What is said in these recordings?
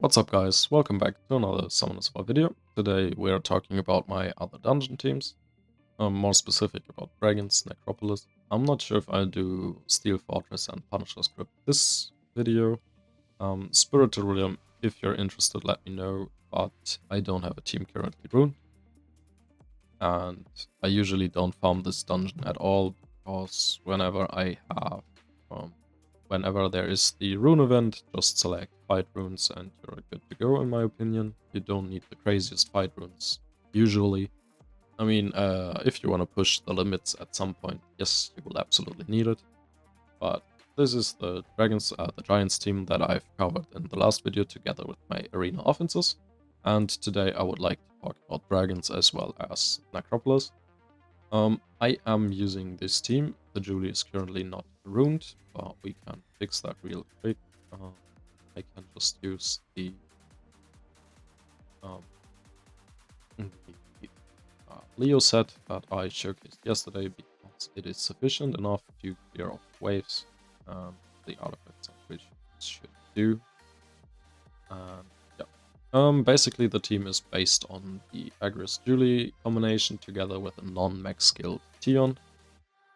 What's up guys, welcome back to another Summoners War video. Today we are talking about my other dungeon teams, more specific about Dragons, Necropolis. I'm not sure if I'll do Steel Fortress and Punisher's Crypt this video. Spiritual Realm, if you're interested let me know, but I don't have a team currently ruined. And I usually don't farm this dungeon at all, because whenever there is the rune event, just select fight runes and you're good to go, in my opinion. You don't need the craziest fight runes, usually. I mean, if you want to push the limits at some point, yes, you will absolutely need it. But this is the Giants team that I've covered in the last video together with my arena offenses. And today I would like to talk about Dragons as well as Necropolis. I am using this team. The Julie is currently not ruined, but we can fix that real quick. I can just use the Leo set that I showcased yesterday because it is sufficient enough to clear off waves and the artifacts which it should do. And yeah, basically the team is based on the Agris Julie combination together with a non-max skilled Tion.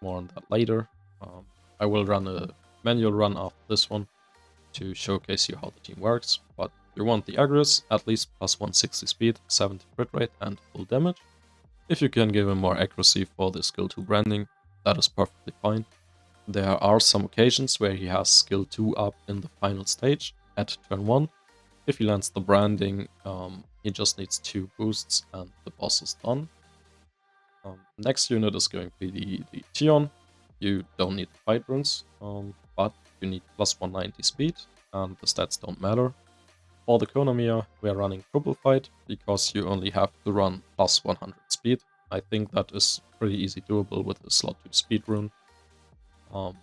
More on that later. I will run a manual run after this one to showcase you how the team works, but you want the Agris, at least plus 160 speed, 70 crit rate and full damage. If you can give him more accuracy for the skill 2 branding, that is perfectly fine. There are some occasions where he has skill 2 up in the final stage at turn 1. If he lands the branding, he just needs 2 boosts and the boss is done. Next unit is going to be the Tion. You don't need fight runes, but you need plus 190 speed, and the stats don't matter. For the Konamiya, we are running triple fight, because you only have to run plus 100 speed. I think that is pretty easy doable with the slot 2 speed rune. And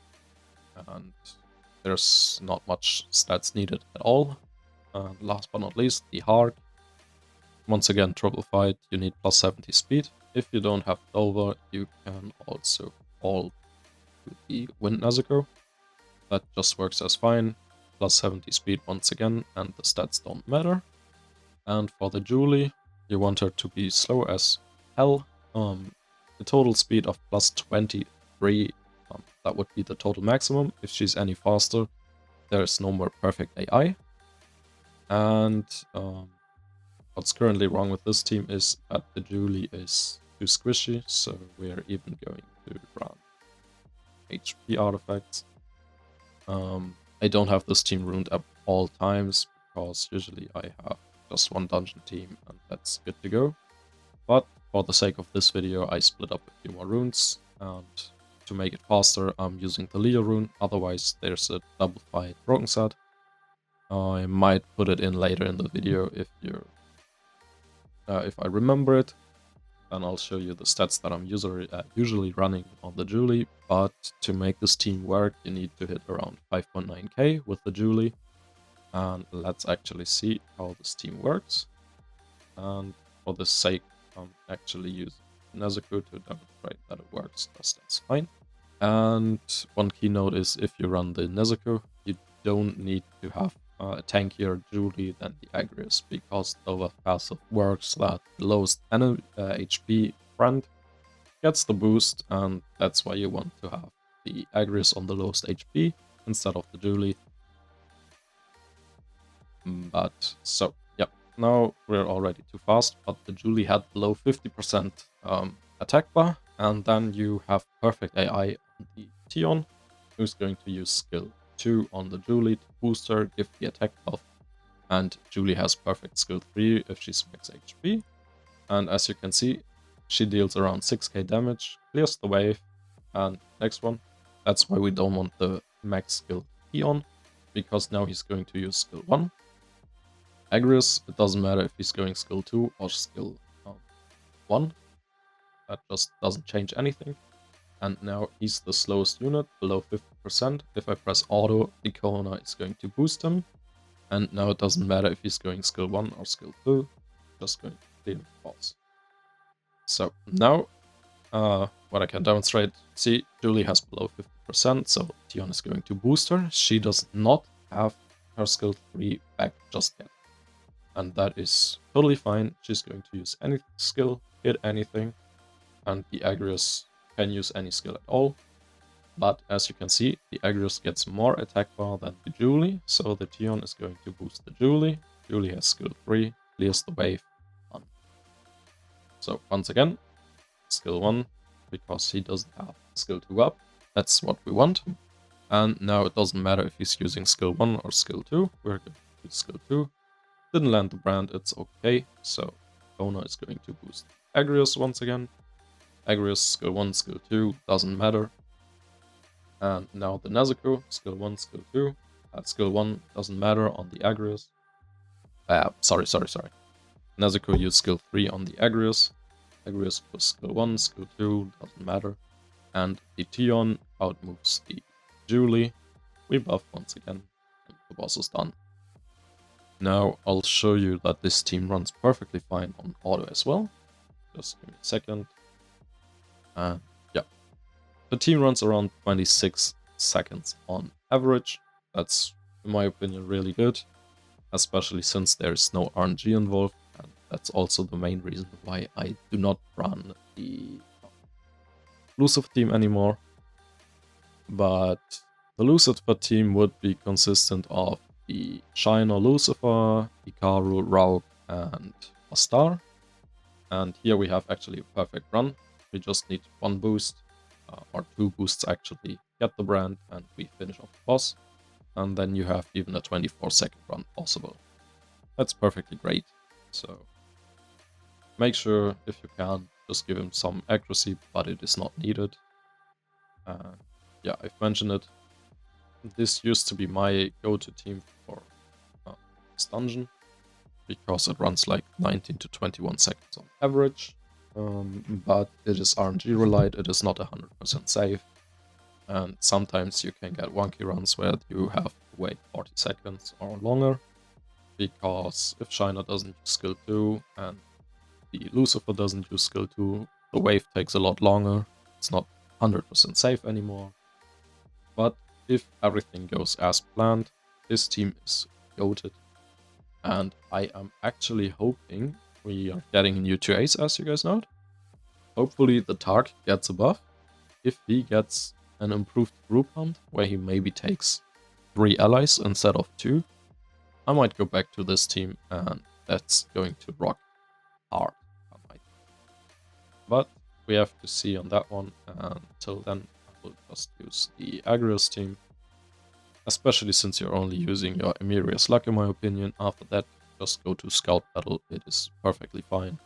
there's not much stats needed at all. And last but not least, the Hark. Once again, triple fight, you need plus 70 speed. If you don't have Dover, you can also fall to the Wind Nezuko. That just works as fine. Plus 70 speed once again, and the stats don't matter. And for the Julie, you want her to be slow as hell. The total speed of plus 23, that would be the total maximum. If she's any faster, there is no more perfect AI. And what's currently wrong with this team is that the Julie is too squishy, so we're even going to run HP artifacts. I don't have this team ruined at all times, because usually I have just one dungeon team and that's good to go. But for the sake of this video, I split up a few more runes, and to make it faster, I'm using the Leo rune. Otherwise, there's a double fight broken set. I might put it in later in the video if I remember it. Then I'll show you the stats that I'm usually running on the Julie. But to make this team work, you need to hit around 5.9k with the Julie. And let's actually see how this team works. And for the sake, I'm actually using Nezuko to demonstrate that it works just as fine. And one keynote is, if you run the Nezuko, you don't need to have a tankier Julie than the Agris, because the passive works that the lowest HP friend gets the boost, and that's why you want to have the Agris on the lowest HP instead of the Julie. But so yeah, now we're already too fast, but the Julie had below 50% attack bar, and then you have perfect AI on the Tion, who's going to use skill 2 on the Julie to boost her, give the attack buff, and Julie has perfect skill 3 if she's max HP. And as you can see, she deals around 6k damage, clears the wave, and next one. That's why we don't want the max skill Tion, because now he's going to use skill 1. Agris, it doesn't matter if he's going skill 2 or skill 1. That just doesn't change anything. And now he's the slowest unit, below 50%. If I press auto, the Kona is going to boost him. And now it doesn't matter if he's going skill 1 or skill 2, just going to clear the boss. So now, what I can demonstrate, see, Julie has below 50%, so Tion is going to boost her. She does not have her skill 3 back just yet. and that is totally fine. She's going to use any skill, hit anything, and the Agrius can use any skill at all. But as you can see, the Agrius gets more attack bar than the Julie, so the Tion is going to boost the Julie. Julie has skill 3, clears the wave, done. So once again, skill 1, because he doesn't have skill 2 up. That's what we want. And now it doesn't matter if he's using skill 1 or skill 2. We're going to use skill 2. Didn't land the brand, it's okay. So Kona is going to boost Agrius once again. Agrius skill 1, skill 2, doesn't matter. And now the Nezuko, skill 1, skill 2. Skill 1 doesn't matter on the Agrius. Sorry. Nezuko used skill 3 on the Agrius. Agrius was skill 1, skill 2, doesn't matter. And the Tion outmoves the Julie. We buff once again, and the boss is done. Now I'll show you that this team runs perfectly fine on auto as well. Just give me a second. Yeah. The team runs around 26 seconds on average. That's, in my opinion, really good. Especially since there's no RNG involved. And that's also the main reason why I do not run the Lucifer team anymore. But the Lucifer team would be consistent of the Shiner Lucifer, Hikaru, Rauk, and Astar. And here we have actually a perfect run. We just need one boost, or two boosts actually, get the brand, and we finish off the boss. And then you have even a 24-second run possible. That's perfectly great. So make sure, if you can, just give him some accuracy, but it is not needed. Yeah, I've mentioned it. This used to be my go-to team for this dungeon, because it runs like 19 to 21 seconds on average. But it is RNG relied, it is not 100% safe. And sometimes you can get wonky runs where you have to wait 40 seconds or longer. Because if Shiner doesn't use skill 2 and the Lucifer doesn't use skill 2, the wave takes a lot longer. It's not 100% safe anymore. But if everything goes as planned, this team is goated. And I am actually hoping we are getting new 2As, as you guys know. Hopefully the Tark gets a buff. If he gets an improved group hunt, where he maybe takes 3 allies instead of 2, I might go back to this team, and that's going to rock hard. But we have to see on that one. Until then, I will just use the Agrius team. Especially since you're only using your Emirius luck, in my opinion. After that, just go to Scout Battle. It is perfectly fine.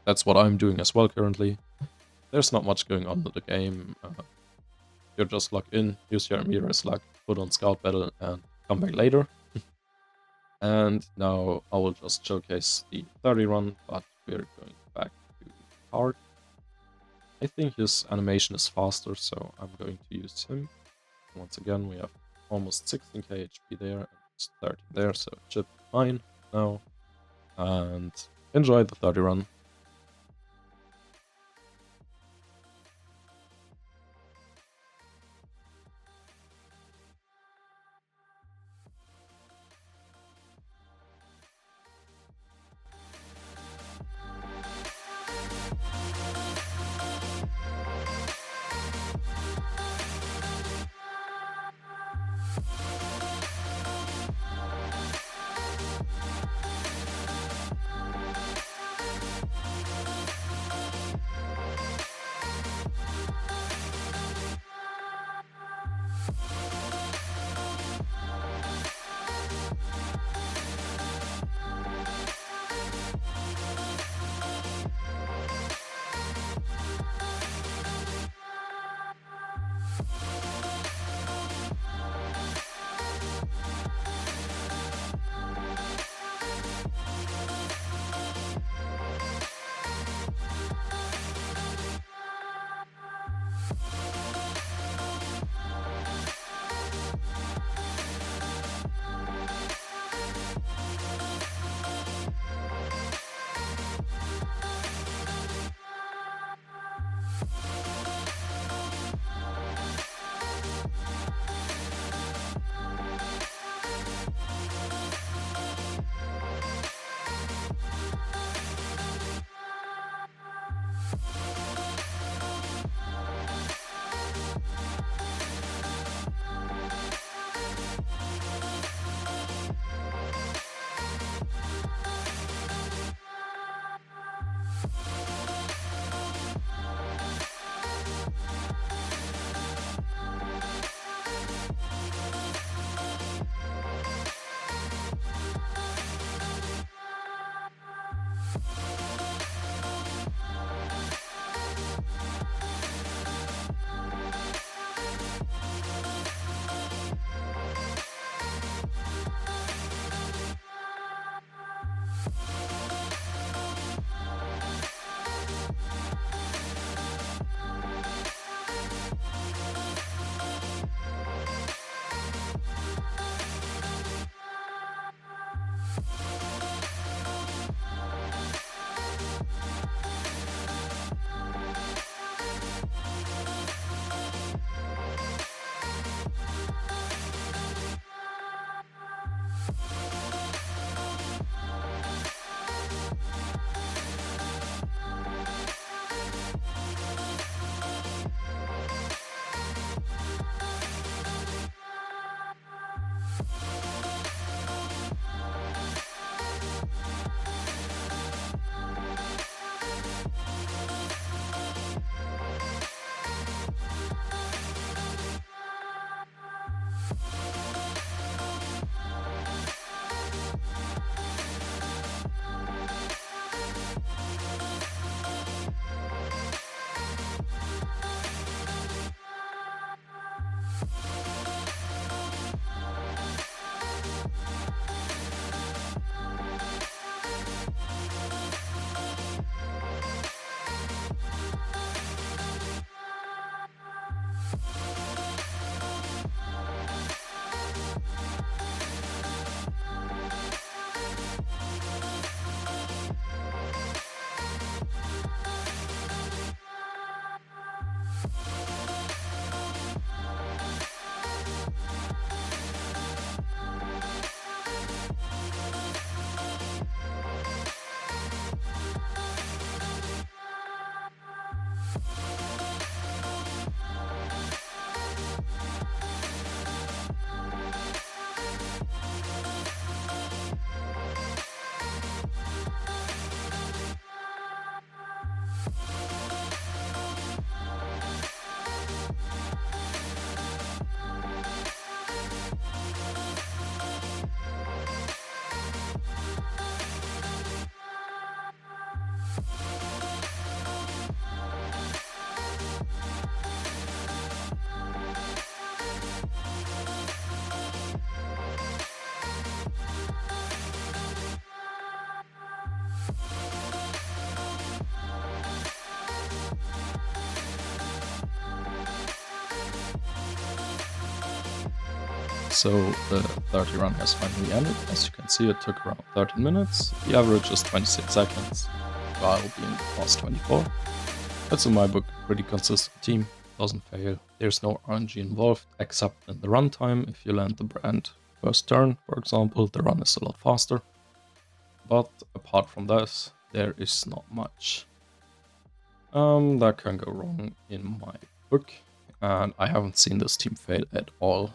That's what I'm doing as well currently. There's not much going on with the game. You're just locked in, use your Emirius luck, put on Scout Battle, and come back later. And now I will just showcase the 30 run, but we're going back to Hard. I think his animation is faster, so I'm going to use him. Once again, we have almost 16k HP there, and just 30 there, so it should be fine now. And enjoy the 30 run. So the 30 run has finally ended. As you can see, it took around 13 minutes. The average is 26 seconds, while being the past 24. That's in my book a pretty consistent team, doesn't fail. There's no RNG involved, except in the runtime. If you land the brand first turn, for example, the run is a lot faster. But apart from this, there is not much that can go wrong in my book, and I haven't seen this team fail at all.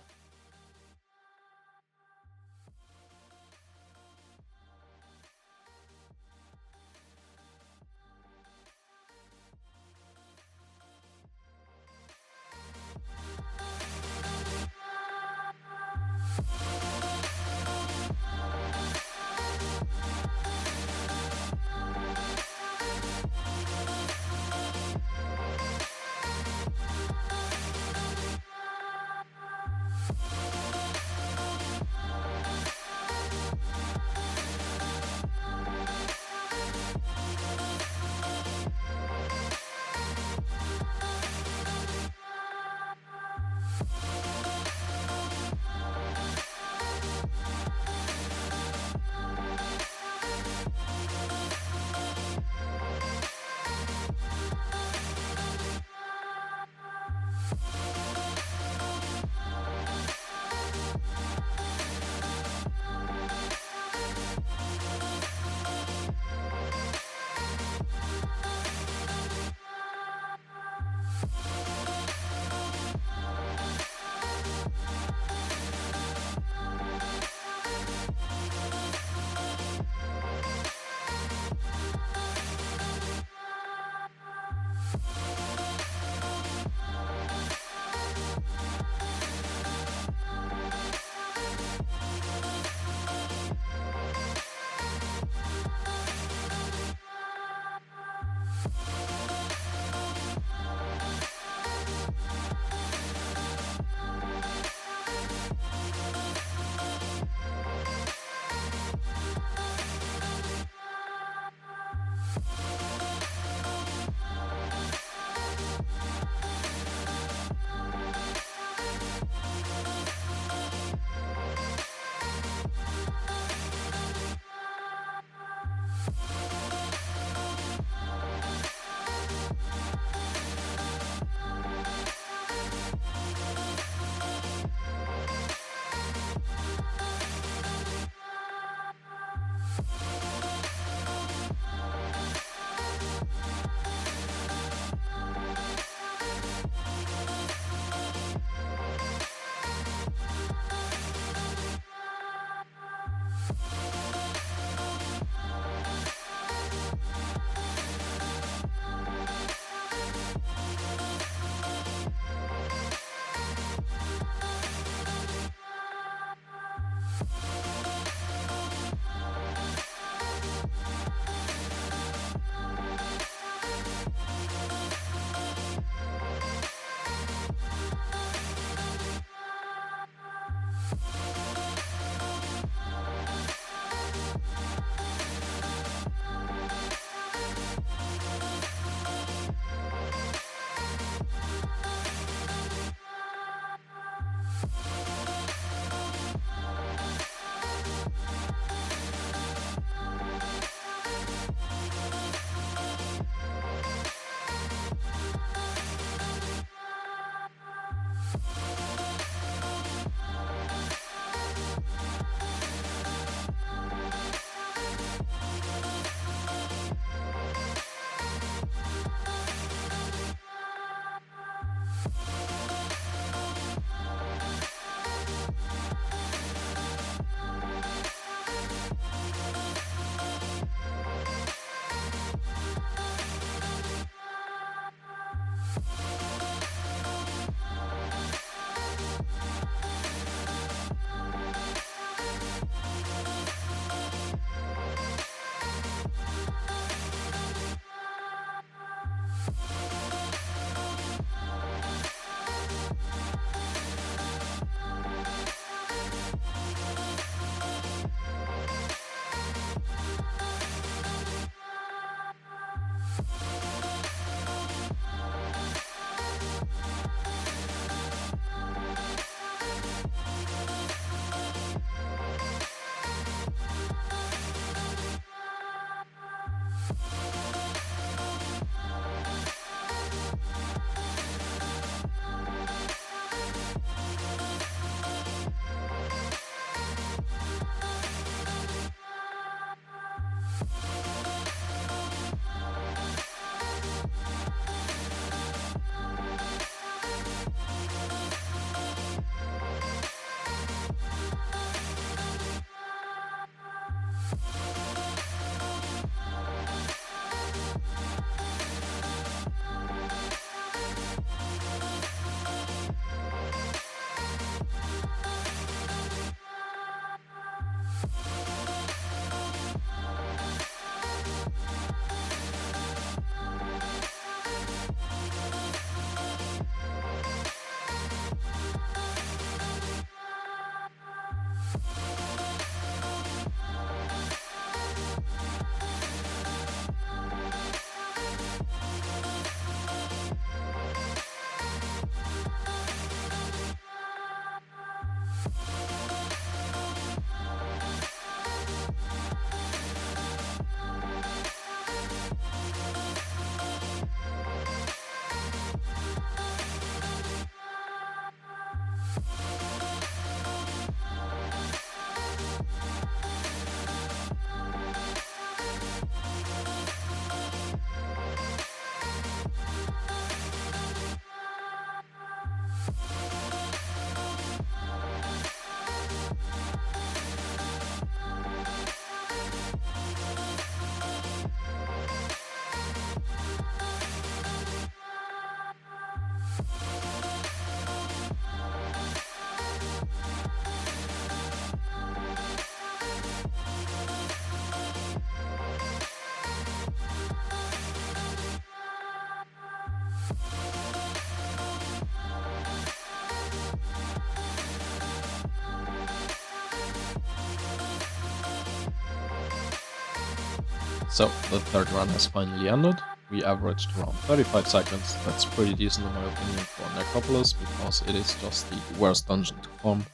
So, the third run has finally ended. We averaged around 35 seconds. That's pretty decent in my opinion for Necropolis, because it is just the worst dungeon to farm.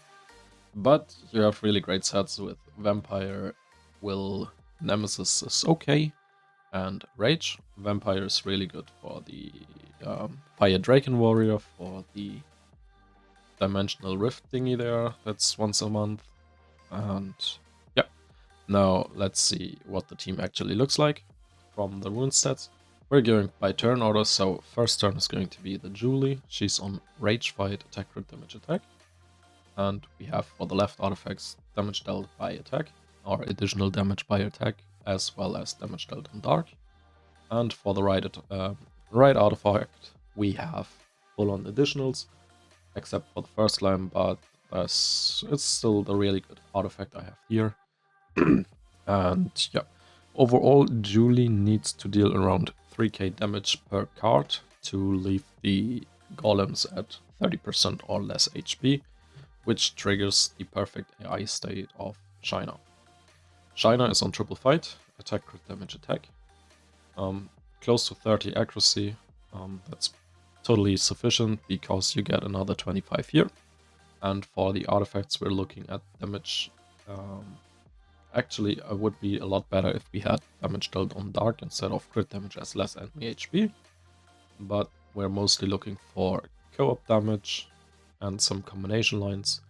But you have really great sets with Vampire, Will, Nemesis is okay, and Rage. Vampire is really good for the Fire Draken Warrior, for the Dimensional Rift thingy there, that's once a month. And yeah, Now let's see what the team actually looks like from the rune stats. We're going by turn order, so first turn is going to be the Julie. She's on Rage Fight, Attack, Crit Damage, Attack. And we have for the left artifacts damage dealt by attack, or additional damage by attack, as well as damage dealt on dark. And for the right artifact, we have full-on additionals, except for the first line, but it's still the really good artifact I have here. And yeah, overall, Julie needs to deal around 3k damage per card to leave the golems at 30% or less HP, which triggers the perfect AI state of Shiner. Shiner is on triple fight, attack, crit damage, attack. Close to 30 accuracy, that's totally sufficient because you get another 25 here. And for the artifacts, we're looking at damage. Actually, it would be a lot better if we had damage dealt on dark instead of crit damage as less enemy HP. But we're mostly looking for co-op damage and some combination lines.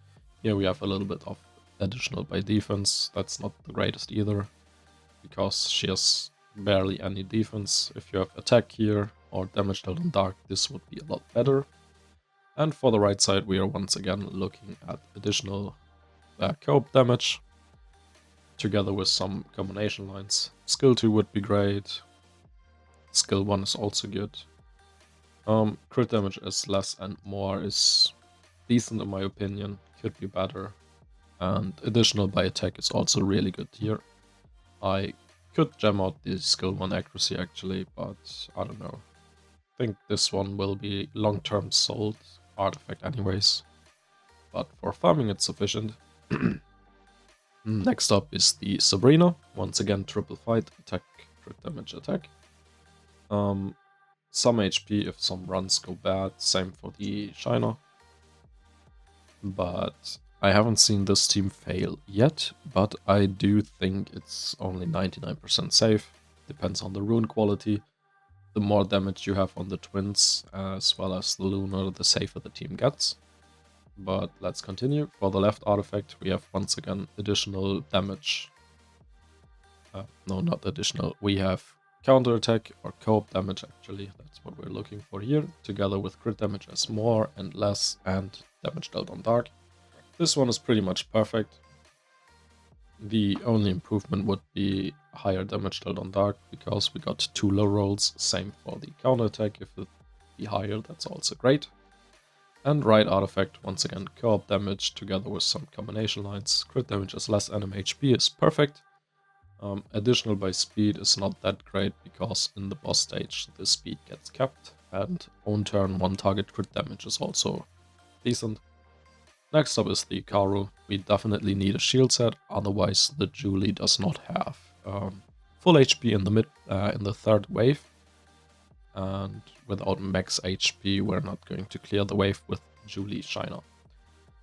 Here we have a little bit of additional by defense. That's not the greatest either, because she has barely any defense. If you have attack here or damage dealt on dark, this would be a lot better. And for the right side, we are once again looking at additional co-op damage, together with some combination lines. Skill 2 would be great. Skill 1 is also good. Crit damage as less and more is decent in my opinion, could be better. And additional by attack is also really good here. I could gem out the skill 1 accuracy actually, but I don't know. I think this one will be long-term sold artifact anyways. But for farming it's sufficient. Next up is the Sabrina. Once again, triple fight, attack, crit damage, attack. Some HP if some runs go bad, same for the Shiner. But I haven't seen this team fail yet, but I do think it's only 99% safe. Depends on the rune quality. The more damage you have on the twins, as well as the lunar, the safer the team gets. But let's continue. For the left artifact, we have once again additional damage. No, not additional. We have counter attack or co-op damage actually. That's what we're looking for here. Together with crit damage as more and less and damage dealt on dark. This one is pretty much perfect. The only improvement would be higher damage dealt on dark because we got 2 low rolls. Same for the counter attack. If it be higher, that's also great. And right artifact, once again, co-op damage together with some combination lines. Crit damage as less enemy HP is perfect. Additional by speed is not that great because in the boss stage the speed gets capped. And on turn 1 target crit damage is also decent. Next up is the Karu. We definitely need a shield set, otherwise the Julie does not have full HP in the third wave. And without max HP, we're not going to clear the wave with Julie Shiner.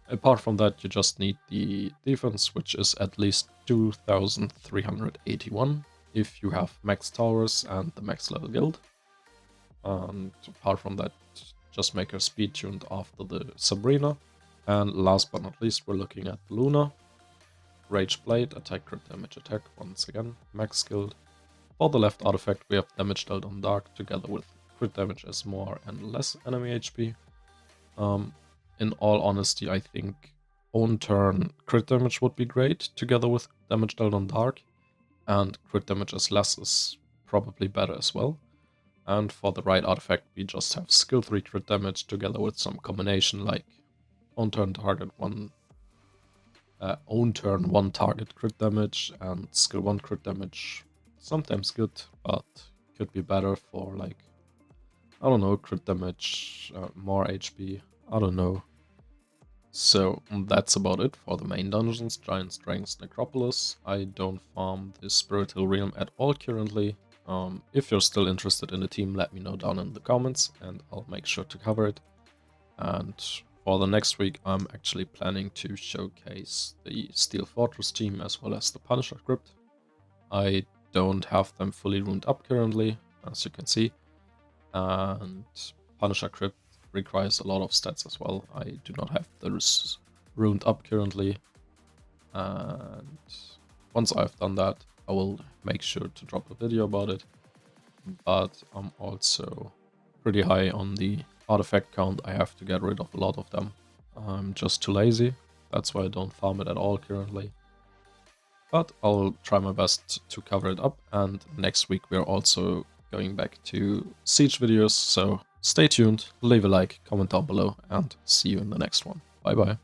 Apart from that, you just need the defense, which is at least 2381 if you have max towers and the max level guild. And apart from that, just make her speed tuned after the Sabrina. And last but not least, we're looking at the Luna. Rage Blade, attack, crit damage, attack, once again, max skilled. For the left artifact, we have damage dealt on dark together with crit damage as more and less enemy HP. In all honesty, I think on turn crit damage would be great together with damage dealt on dark, and crit damage as less is probably better as well. And for the right artifact, we just have skill 3 crit damage together with some combination like on turn target 1 target crit damage and skill 1 crit damage. Sometimes good, but could be better for like, I don't know, crit damage, more HP, I don't know. So that's about it for the main dungeons, Giant Strengths, Necropolis. I don't farm the Spiritual Realm at all currently. If you're still interested in the team, let me know down in the comments and I'll make sure to cover it. And for the next week, I'm actually planning to showcase the Steel Fortress team as well as the Punisher Crypt. I don't have them fully runed up currently, as you can see, and Punisher Crypt requires a lot of stats as well. I do not have those runed up currently, and once I've done that, I will make sure to drop a video about it. But I'm also pretty high on the artifact count. I have to get rid of a lot of them. I'm just too lazy. That's why I don't farm it at all currently. But I'll try my best to cover it up, and next week we're also going back to Siege videos, so stay tuned, leave a like, comment down below, and see you in the next one. Bye bye.